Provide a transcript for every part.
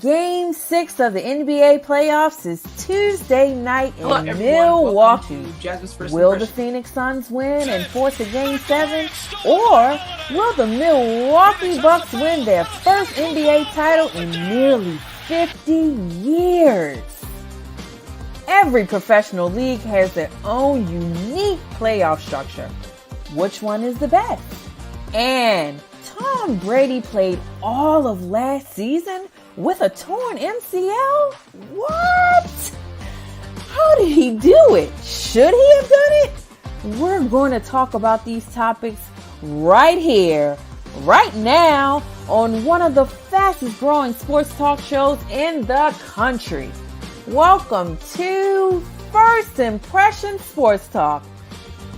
Game 6 of the NBA playoffs is Tuesday night in Hello, everyone. Milwaukee. Welcome to Jasmine's First Will the Impression. Phoenix Suns win and force a Game 7? Or will the Milwaukee Bucks win their first NBA title in nearly 50 years? Every professional league has their own unique playoff structure. Which one is the best? And Tom Brady played all of last season with a torn MCL? What? How did he do it? Should he have done it? We're going to talk about these topics right here, right now, on one of the fastest growing sports talk shows in the country. Welcome to First Impression Sports Talk.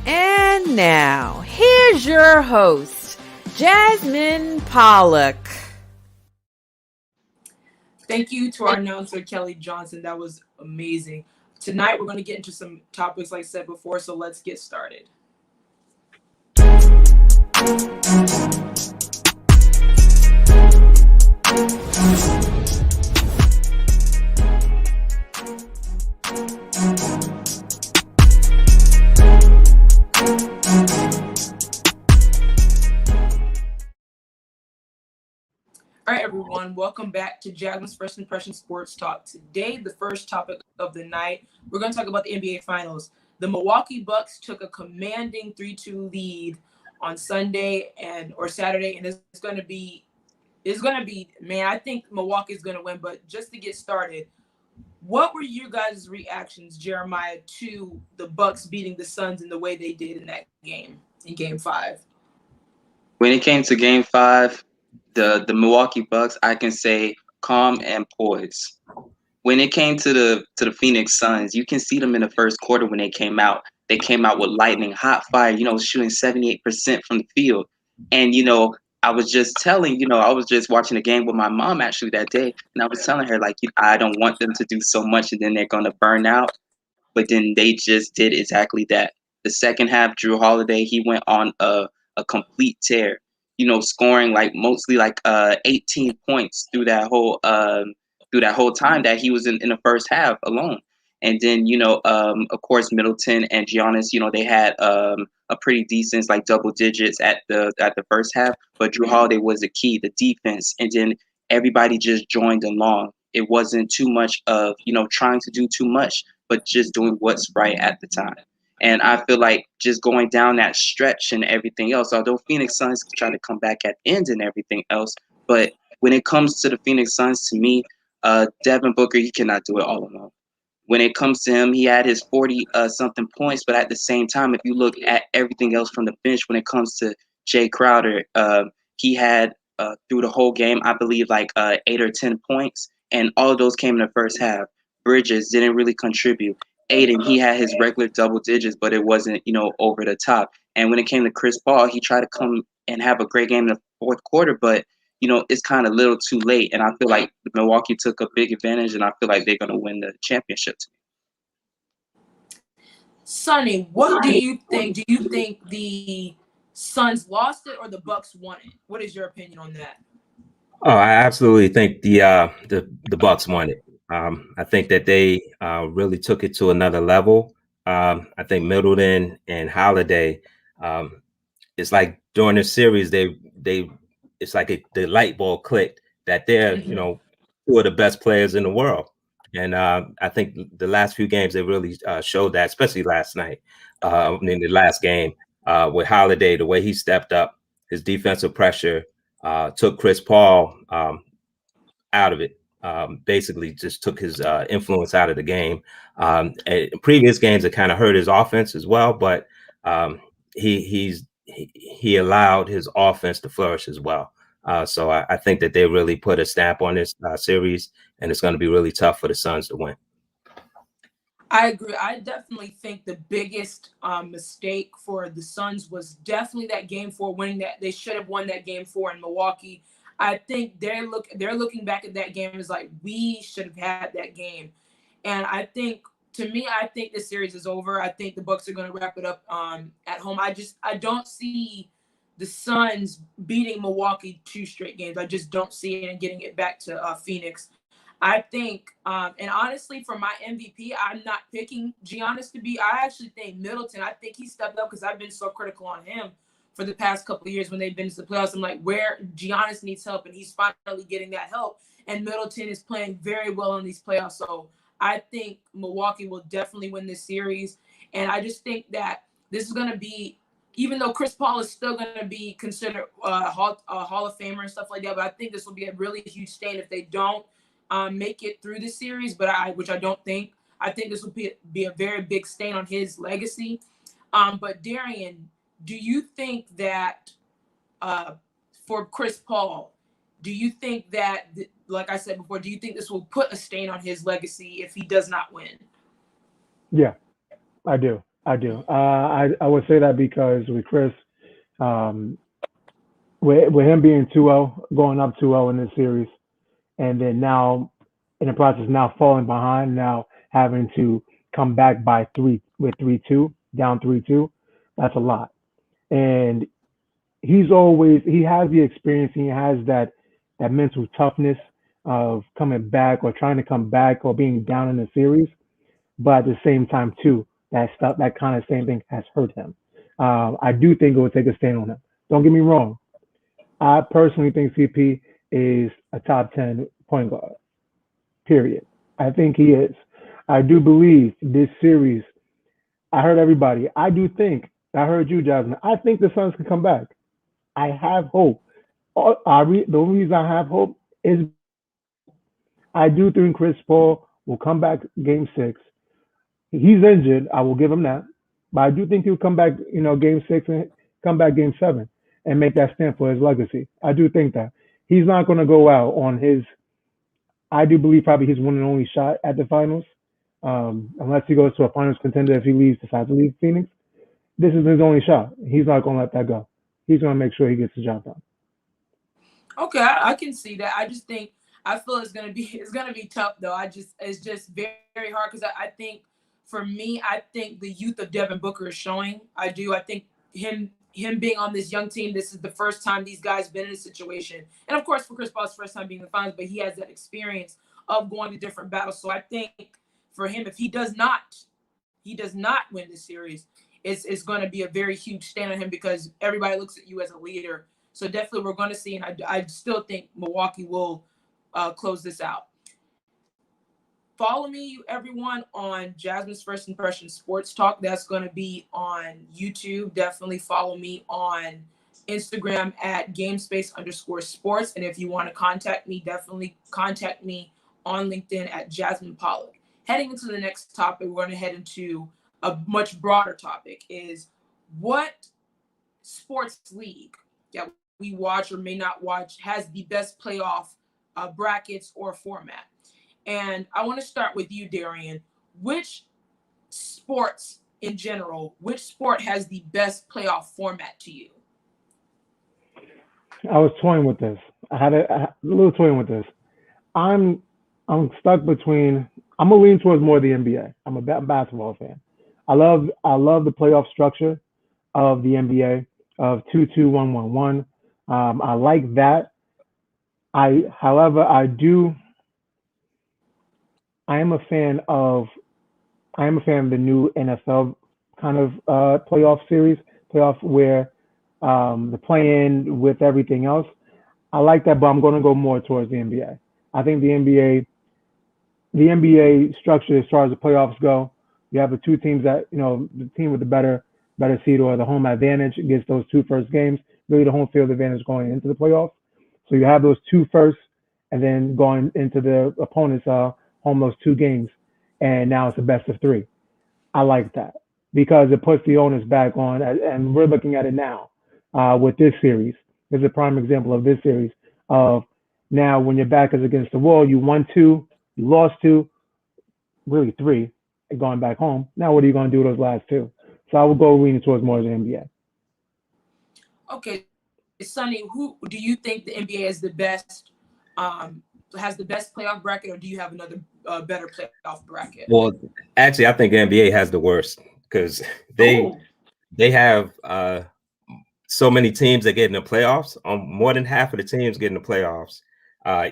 And now, here's your host, Jasmine Pollock. Thank you to our announcer, Kelly Johnson. That was amazing. Tonight, we're going to get into some topics like I said before, so let's get started. All right, everyone, welcome back to Jasmine's First Impression Sports Talk. Today, the first topic of the night, we're going to talk about the NBA Finals. The Milwaukee Bucks took a commanding 3-2 lead on Sunday or Saturday, and it's going to be, man, I think Milwaukee's going to win. But just to get started, what were your guys' reactions, Jeremiah, to the Bucks beating the Suns in the way they did in that game, in Game 5? When it came to Game 5, the Milwaukee Bucks, I can say calm and poised. When it came to the Phoenix Suns, you can see them in the first quarter when they came out. They came out with lightning, hot fire, shooting 78% from the field. And, I was just watching the game with my mom actually that day, and I was telling her, like, I don't want them to do so much and then they're going to burn out. But then they just did exactly that. The second half, Drew Holiday, he went on a complete tear, scoring mostly 18 points through that whole time that he was in the first half alone. And then, of course, Middleton and Giannis, they had a pretty decent double digits at the first half. But Drew Holiday was the key, the defense. And then everybody just joined along. It wasn't too much of, trying to do too much, but just doing what's right at the time. And I feel like just going down that stretch and everything else, although Phoenix Suns try to come back at the end and everything else, but when it comes to the Phoenix Suns, to me, Devin Booker, he cannot do it all alone. When it comes to him, he had his 40-something points, but at the same time, if you look at everything else from the bench, when it comes to Jay Crowder, he had through the whole game, I believe 8 or 10 points, and all of those came in the first half. Bridges didn't really contribute. Aiden, he had his regular double digits, but it wasn't, over the top. And when it came to Chris Paul, he tried to come and have a great game in the fourth quarter, but, it's kind of a little too late. And I feel like Milwaukee took a big advantage, and I feel like they're going to win the championship. Sonny, what do you think? Do you think the Suns lost it or the Bucks won it? What is your opinion on that? Oh, I absolutely think the Bucks won it. I think that they really took it to another level. I think Middleton and Holiday, it's like during the series, it's like the light bulb clicked that they're, two of the best players in the world. And I think the last few games, they really showed that, especially last night, in the last game with Holiday, the way he stepped up, his defensive pressure, took Chris Paul out of it. Basically just took his influence out of the game. In previous games, it kind of hurt his offense as well, but he allowed his offense to flourish as well. So I think that they really put a stamp on this series, and it's going to be really tough for the Suns to win. I agree. I definitely think the biggest mistake for the Suns was definitely that Game 4 winning that. They should have won that Game 4 in Milwaukee. I think they're looking back at that game as like, we should have had that game. And I think, to me, I think the series is over. I think the Bucks are going to wrap it up at home. I don't see the Suns beating Milwaukee 2 straight games. I just don't see it and getting it back to Phoenix. I think, and honestly, for my MVP, I'm not picking Giannis to be. I actually think Middleton. I think he stepped up because I've been so critical on him for the past couple of years when they've been to the playoffs. I'm like, where Giannis needs help, and he's finally getting that help. And Middleton is playing very well in these playoffs. So I think Milwaukee will definitely win this series. And I just think that this is going to be, even though Chris Paul is still going to be considered a Hall of Famer and stuff like that, but I think this will be a really huge stain if they don't make it through the series, which I don't think. I think this will be a very big stain on his legacy. But Darian, do you think that for Chris Paul, do you think that, like I said before, do you think this will put a stain on his legacy if he does not win? Yeah, I do. I would say that because with Chris, um, with him being 2-0, going up 2-0 in this series, and then now in the process now falling behind, now having to come back by three with 3-2, down 3-2, that's a lot. And he has the experience, he has that mental toughness of coming back or trying to come back or being down in the series, but at the same time too, that kind of same thing has hurt him. I do think it would take a stand on him. Don't get me wrong. I personally think CP is a top 10 point guard. Period. I think he is. I do believe this series. I heard everybody. I heard you, Jasmine. I think the Suns can come back. I have hope. The only reason I have hope is I do think Chris Paul will come back game 6. He's injured. I will give him that. But I do think he'll come back, game 6 and come back game 7 and make that stand for his legacy. I do think that. He's not going to go out on his, I do believe probably his one and only shot at the finals. Unless he goes to a finals contender if he decides to leave Phoenix. This is his only shot. He's not going to let that go. He's going to make sure he gets the job done. Okay, I can see that. I feel it's gonna be tough though. It's just very, very hard because I think for me, I think the youth of Devin Booker is showing. I think him being on this young team, this is the first time these guys been in a situation. And of course for Chris Paul's first time being in the finals, but he has that experience of going to different battles. So I think for him, if he does not win this series, it's going to be a very huge stand on him because everybody looks at you as a leader. So definitely we're going to see, and I still think Milwaukee will close this out. Follow me, everyone, on Jasmine's First Impression Sports Talk. That's going to be on YouTube. Definitely follow me on Instagram at GameSpace_sports. And if you want to contact me, definitely contact me on LinkedIn at Jasmine Pollock. Heading into the next topic, we're going to head into a much broader topic, is what sports league that we watch or may not watch has the best playoff brackets or format. And I want to start with you, Darian. Which sports in general, which sport has the best playoff format to you? I was toying with this. I had a little toying with this. I'm stuck between. I'm gonna lean towards more the NBA. I'm a basketball fan. I love the playoff structure of the NBA of 2-2-1-1-1. I like that. However, I am a fan of the new NFL kind of playoff where the play-in with everything else. I like that, but I'm going to go more towards the NBA. I think the NBA structure as far as the playoffs go, you have the two teams that, the team with the better seed or the home advantage gets those two first games, really the home field advantage going into the playoffs. So you have those two first, and then going into the opponent's home those two games, and now it's a best of 3. I like that because it puts the onus back on, and we're looking at it now with this series. This is a prime example of this series of now when your back is against the wall, you won 2, you lost 2, really 3, and going back home. Now what are you going to do with those last 2? So I would go leaning towards more of the NBA. Okay, Sonny, who do you think the NBA is the best? Has the best playoff bracket, or do you have another better playoff bracket? Well, actually, I think the NBA has the worst because they have so many teams that get in the playoffs. More than half of the teams get in the playoffs.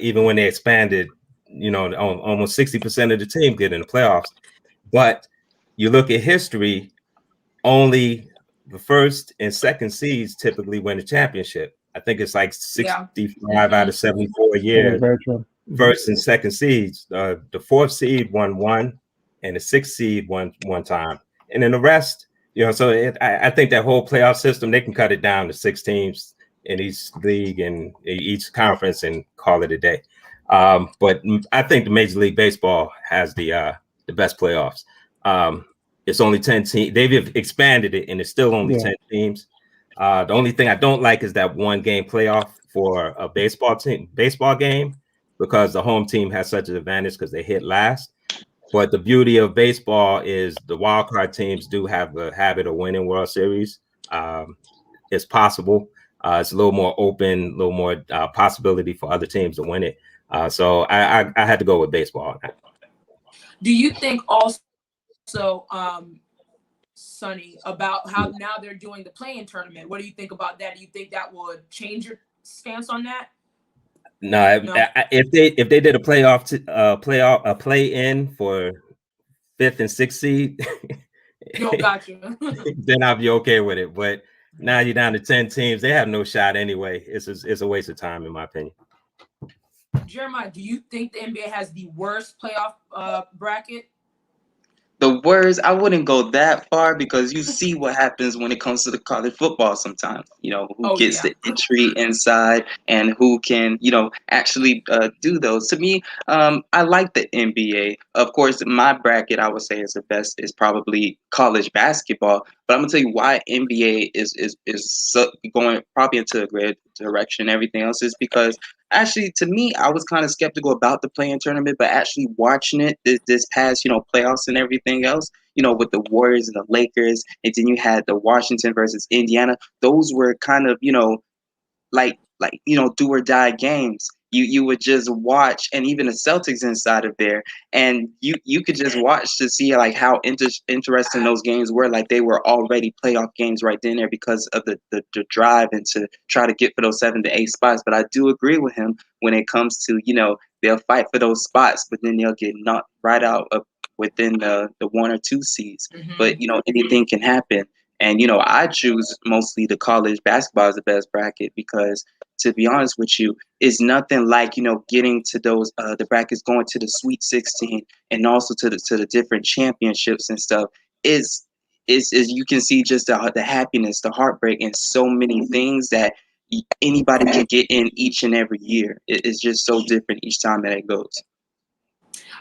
Even when they expanded, almost 60% of the team get in the playoffs. But you look at history, only the first and second seeds typically win the championship. I think it's like 65 out of 74 years. Very true. First and second seeds. The fourth seed won one, and the sixth seed won one time. And then the rest, so I think that whole playoff system, they can cut it down to 6 teams in each league and each conference and call it a day. But I think the Major League Baseball has the best playoffs. It's only 10 teams. They've expanded it, and it's still only 10 teams. The only thing I don't like is that 1 game playoff for a baseball game, because the home team has such an advantage because they hit last. But the beauty of baseball is the wild card teams do have the habit of winning World Series. It's possible. It's a little more open, a little more possibility for other teams to win it. So I had to go with baseball. Do you think also, Sonny, about how now they're doing the play-in tournament? What do you think about that? Do you think that would change your stance on that? No. If they did a play-in for 5th and 6th seed, gotcha. Then I'll be okay with it. But now you're down to 10 teams. They have no shot anyway. It's a waste of time, in my opinion. Jeremiah, do you think the NBA has the worst playoff bracket? The worst, I wouldn't go that far, because you see what happens when it comes to the college football sometimes. Who gets the entry inside and who can, actually do those. To me, I like the NBA. Of course, my bracket, I would say, is the best, is probably college basketball. But I'm gonna tell you why NBA is going probably into a great direction. Everything else is because, actually, to me, I was kind of skeptical about the play-in tournament, but actually watching it this past, playoffs and everything else, with the Warriors and the Lakers, and then you had the Washington versus Indiana. Those were kind of, like do or die games. You would just watch, and even the Celtics inside of there, and you could just watch to see like how interesting those games were. Like, they were already playoff games right then there because of the drive and to try to get for those 7 to 8 spots. But I do agree with him when it comes to, they'll fight for those spots, but then they'll get knocked right out of within the 1 or 2 seeds. But anything can happen. And I choose mostly the college basketball as the best bracket because, to be honest with you, it's nothing like getting to those the brackets, going to the Sweet 16 and also to the different championships and stuff. Is you can see just the happiness, the heartbreak, and so many things that anybody can get in each and every year. It's just so different each time that it goes.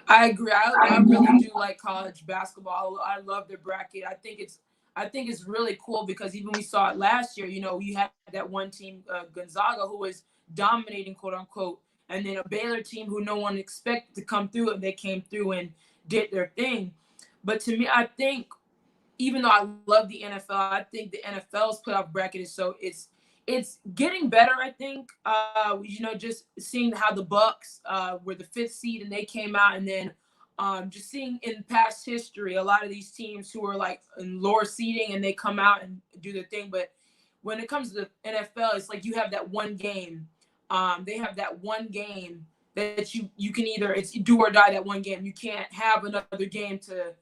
I agree. I really do like college basketball. I love their bracket. I think it's really cool because even we saw it last year. You had that one team, Gonzaga, who was dominating, quote unquote, and then a Baylor team who no one expected to come through, and they came through and did their thing. But to me, I think, even though I love the NFL, I think the NFL's playoff bracket it's getting better. I think just seeing how the Bucks were the 5th seed and they came out, and then just seeing in past history a lot of these teams who are like in lower seeding and they come out and do their thing. But when it comes to the NFL, it's like you have that one game. They have that one game that you can either, it's do or die, that one game. You can't have another game to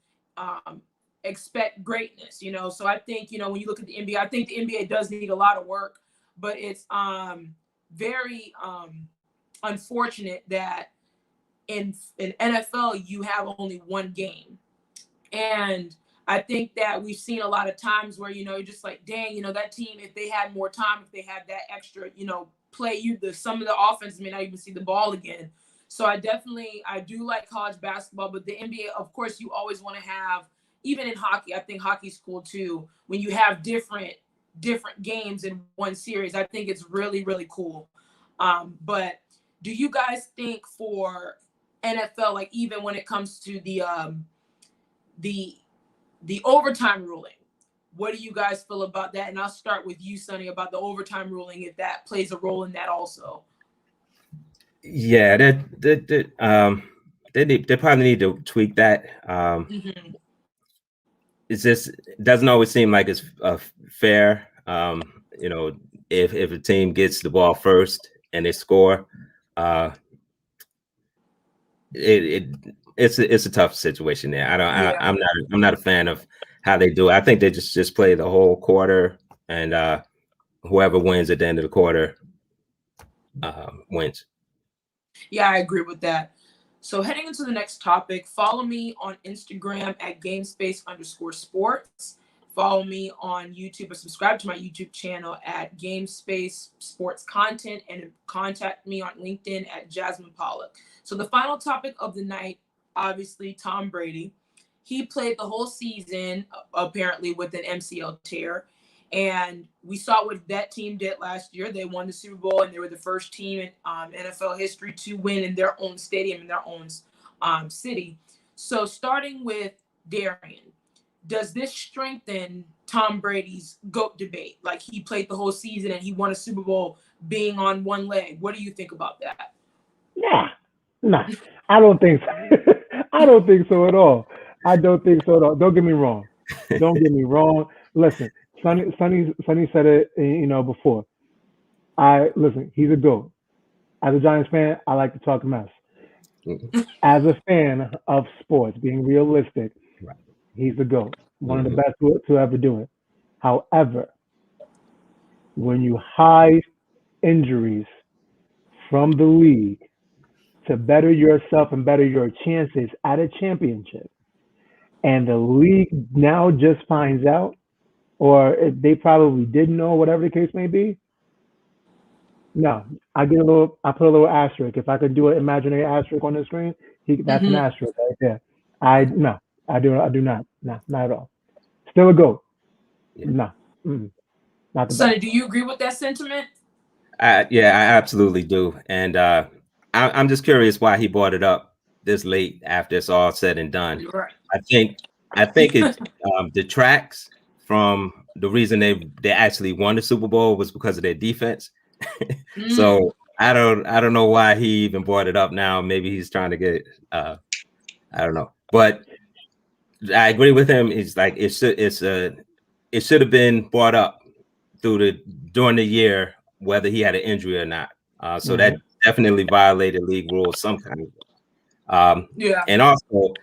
expect greatness, So I think, when you look at the NBA, I think the NBA does need a lot of work, but it's very unfortunate that in NFL you have only one game. And I think that we've seen a lot of times where, you're just like, dang, that team, if they had more time, if they had that extra, play, some of the offense may not even see the ball again. So I do like college basketball, but the NBA, of course, you always want to have, even in hockey, I think hockey's cool too. When you have different games in one series, I think it's really, really cool. But do you guys think for NFL, like even when it comes to the overtime ruling, what do you guys feel about that? And I'll start with you, Sonny, about the overtime ruling, if that plays a role in that also. Yeah, they probably need to tweak that. It's just, it doesn't always seem like it's fair. If a team gets the ball first and they score, it's a tough situation there. Yeah. I'm not a fan of how they do it. I think they just play the whole quarter, and whoever wins at the end of the quarter wins. Yeah, I agree with that. So heading into the next topic, follow me on Instagram at GameSpace_sports. Follow me on YouTube or subscribe to my YouTube channel at GameSpace Sports Content, and contact me on LinkedIn at Jasmine Pollock. So the final topic of the night, obviously Tom Brady. He played the whole season apparently with an MCL tear. And we saw what that team did last year. They won the Super Bowl, and they were the first team in NFL history to win in their own stadium, in their own city. So starting with Darian, does this strengthen Tom Brady's GOAT debate? Like, he played the whole season and he won a Super Bowl being on one leg. What do you think about that? Nah, I don't think so. I don't think so at all. I don't think so at all. Don't get me wrong. Don't get me wrong. Listen, Sonny said it, before. I listen. He's a goat. As a Giants fan, I like to talk mess. Mhm. As a fan of sports, being realistic, Right. he's the GOAT. One of the Mhm. best to ever do it. However, when you hide injuries from the league to better yourself and better your chances at a championship, and the league now just finds out, or they probably didn't know, whatever the case may be, no, I put a little asterisk. If I could do an imaginary asterisk on the screen, that's an Mm-hmm. asterisk right there. No, I do not. No, not at all. Still a goat. Yeah. No, not the best. Sonny, do you agree with that sentiment? Yeah, I absolutely do. And I'm just curious why he brought it up this late after it's all said and done. Right. I think it detracts from the reason they actually won the Super Bowl was because of their defense. Mm, So I don't know why he even brought it up now. Maybe he's trying to get I don't know. But I agree with him. It's like it should have been brought up during the year whether he had an injury or not. So that Mhm. definitely violated league rules some kind of. yeah. And also,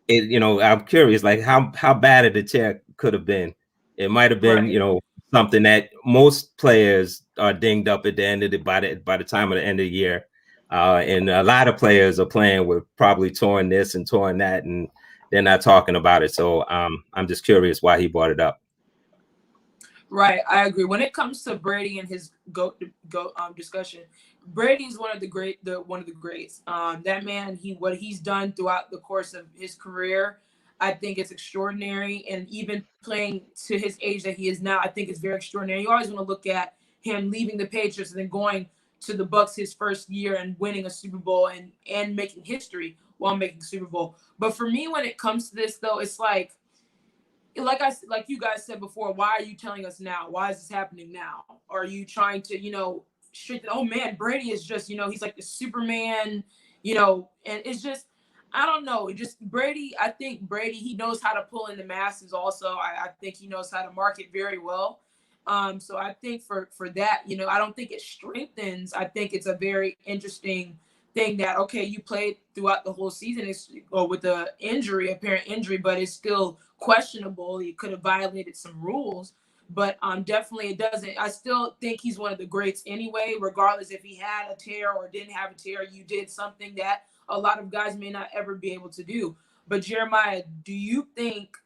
I'm curious, like how bad of the tear could have been. It might have been, Right. something that most players are dinged up at the end of by the time of the end of the year. And a lot of players are playing with probably torn this and torn that, and they're not talking about it. So I'm just curious why he brought it up. Right, I agree. When it comes to Brady and his goat discussion, Brady is one of the greats. That man, what he's done throughout the course of his career, I think it's extraordinary. And even playing to his age that he is now, I think it's very extraordinary. You always want to look at him leaving the Patriots and then going to the Bucks his first year and winning a Super Bowl and making history while making Super Bowl. But for me, when it comes to this, though, it's like you guys said before, why are you telling us now? Why is this happening now? Are you trying to, oh man, Brady is just, he's like the Superman, and it's just, I don't know. Just Brady, I think Brady, he knows how to pull in the masses also. I think he knows how to market very well. So I think for that, I don't think it strengthens. I think it's a very interesting thing that, okay, you played throughout the whole season, or with the apparent injury, but it's still questionable. He could have violated some rules, but definitely it doesn't. I still think he's one of the greats anyway, regardless if he had a tear or didn't have a tear. You did something that a lot of guys may not ever be able to do. But Jeremiah, do you think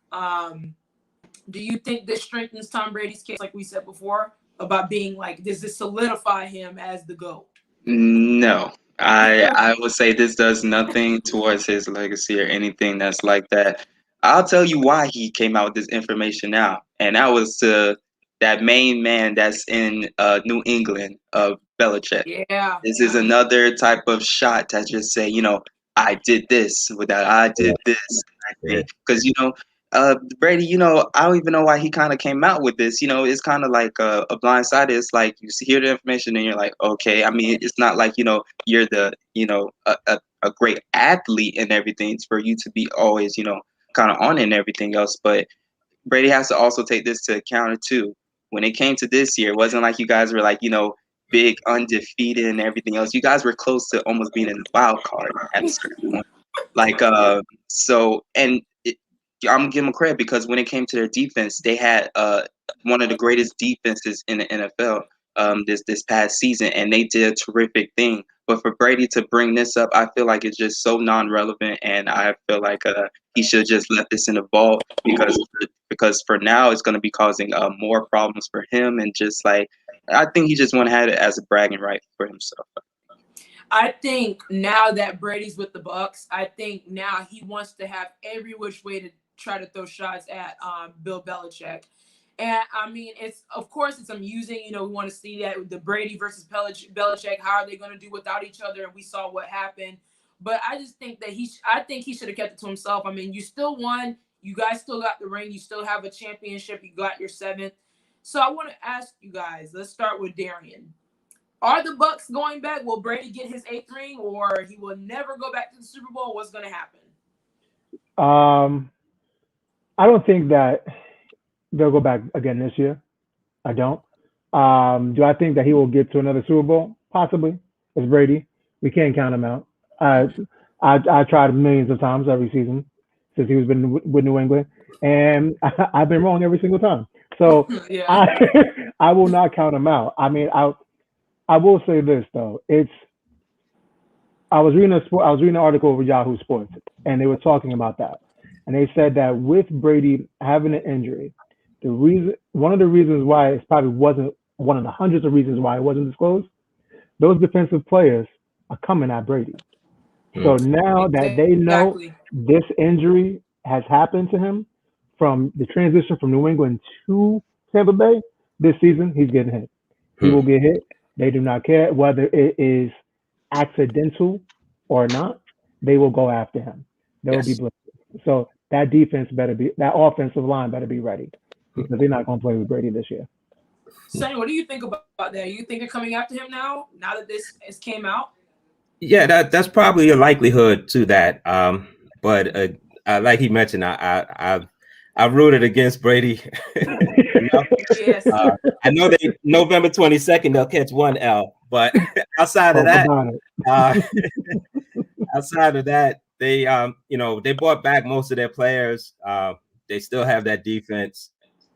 this strengthens Tom Brady's case, like we said before, about being like, does this solidify him as the GOAT? No, I would say this does nothing towards his legacy or anything that's like that. I'll tell you why he came out with this information now, and that was to that main man that's in New England, Belichick. Yeah. This is another type of shot that just say, I did this with that, I Yeah, did this, I yeah, think, because Brady, I don't even know why he kind of came out with this. It's kind of like a blindsided. It's like hear the information and you're like, okay. I mean, it's not like you're the a great athlete and everything. It's for you to be always kind of on it and everything else. But Brady has to also take this to account too. When it came to this year, it wasn't like you guys were like big undefeated and everything else. You guys were close to almost being in the wild card at a certain point. Like, so, and I'm gonna give them credit because when it came to their defense, they had one of the greatest defenses in the NFL this past season, and they did a terrific thing. But for Brady to bring this up, I feel like it's just so non-relevant, and I feel like he should have just left this in the vault because for now it's going to be causing more problems for him, and just like I think he just want to have it as a bragging right for himself. I think now that Brady's with the Bucks, I think now he wants to have every which way to try to throw shots at Bill Belichick. And I mean, it's of course it's amusing. You know, we want to see that the Brady versus Belichick. How are they going to do without each other? And we saw what happened. But I just think that I think he should have kept it to himself. I mean, you still won. You guys still got the ring. You still have a championship. You got your 7th. So I want to ask you guys. Let's start with Darian. Are the Bucks going back? Will Brady get his 8th ring, or he will never go back to the Super Bowl? What's going to happen? I don't think that they'll go back again this year. I don't. Do I think that he will get to another Super Bowl? Possibly. It's Brady. We can't count him out. I tried millions of times every season since he was been with New England, and I've been wrong every single time. So Yeah. I will not count him out. I mean, I will say this though. I was reading an article over Yahoo Sports, and they were talking about that, and they said that with Brady having an injury, one of the reasons why it probably wasn't one of the hundreds of reasons why it wasn't disclosed, those defensive players are coming at Brady. So now that they know this injury has happened to him from the transition from New England to Tampa Bay this season, he's getting hit. He will get hit. They do not care whether it is accidental or not. They will go after him. There will be blitzes. So that offensive line better be ready because they're not going to play with Brady this year. Sonny, what do you think about that? You think they're coming after him now that this has came out? Yeah, that's probably a likelihood to that. But like he mentioned, I rooted against Brady. Yes. I know they November 22nd they'll catch one L, but outside of that, they they brought back most of their players. They still have that defense.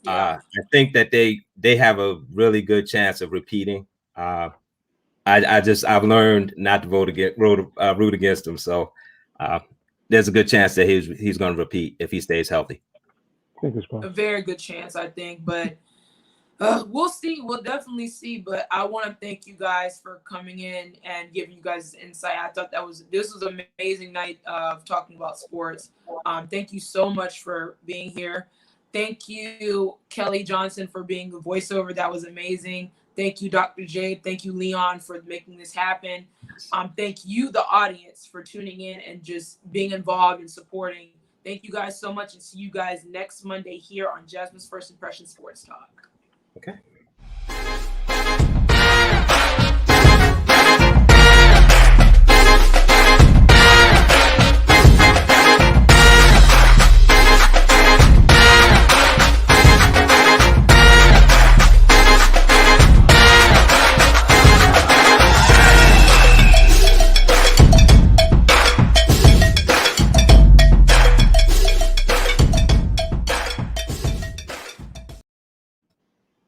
I think that they have a really good chance of repeating. I've learned not to root against them. So there's a good chance that he's going to repeat if he stays healthy. A very good chance, I think, but we'll see. We'll definitely see. But I want to thank you guys for coming in and giving you guys insight. I thought this was an amazing night of talking about sports. Thank you so much for being here. Thank you, Kelly Johnson, for being the voiceover. That was amazing. Thank you, Dr. Jade. Thank you, Leon, for making this happen. Thank you, the audience, for tuning in and just being involved and supporting. Thank you guys so much, and see you guys next Monday here on Jasmine's First Impression Sports Talk. Okay.